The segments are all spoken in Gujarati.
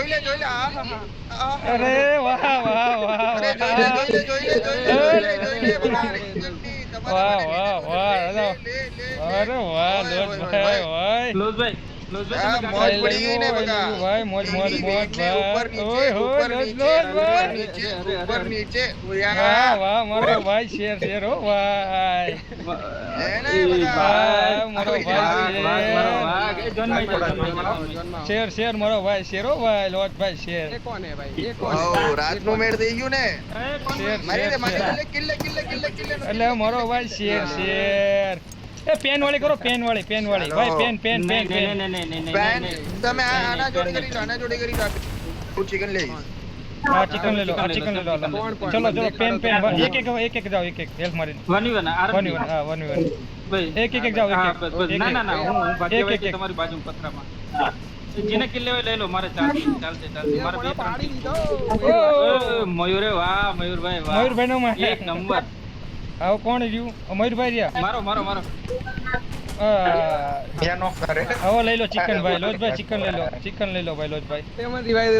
જોઈ લે અરે વાહ વાહ વાહ અરે જોઈ લે વાહ વાહ વાહ અરે વાહ લોજભાઈ મોજ પડી ગઈ ને બકા ભાઈ મોજ મોજ મોજ ઉપર ભાઈ ઓય લોજ નીચે ઉપર નીચે વાહ વાહ મારો ભાઈ શેર હો ભાઈ હે ને બકા વાહ મારો ભાઈ શેર મારો ભાઈ શેર હો ભાઈ લોજભાઈ શેર રાત નું મેળ થઈ ગયું ને શેર કિલ્લે એટલે મારો ભાઈ શેર એ પેન વાળી કરો પેન વાળી ભાઈ પેન તમે આના જોડે કરી લો હું ચિકન લઈશ હા ચિકન લઈ લો ચલો પેન એક જાઓ એક હેલ્પ મારીને વન હા વન એક જાઓ એક તમારી બાજુ પથરામાં જેને કિલ્લે લઈ લો મારે ચાલશે મારે બે મયુરે વાહ મયુરભાઈ નો એક નંબર આવો કોણ રહ્યું મયુરભાઈ રહ્યા મારો હવે લઈ લો ચિકન ભાઈ લોજભાઈ ચિકન લઈ લો ભાઈ લોજભાઈ ભાઈ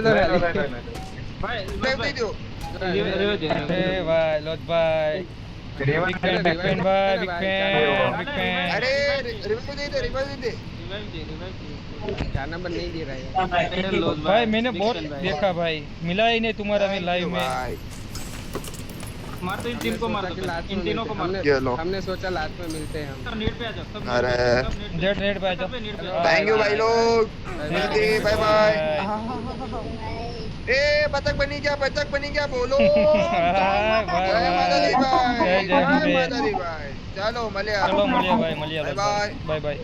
એ ભાઈ લોજભાઈ બિગ ફેન ભાઈ બિગ ફેન અરે રિવાઇવ દે 4 नंबर नहीं दे रहा है भाई मैंने बहुत देखा भाई मिला ही नहीं तुम्हारा में लाइव में मार तो इन टीम को मार दो इन तीनों को मार हमने सोचा लास्ट में मिलते हैं हम नीड पे आ जाओ सब अरे नेट पे आ जाओ थैंक यू भाई लोग मिलते बाय बाय ए बतख बनी क्या बोलो जय माता दी भाई चलो मलिया भाई बाय बाय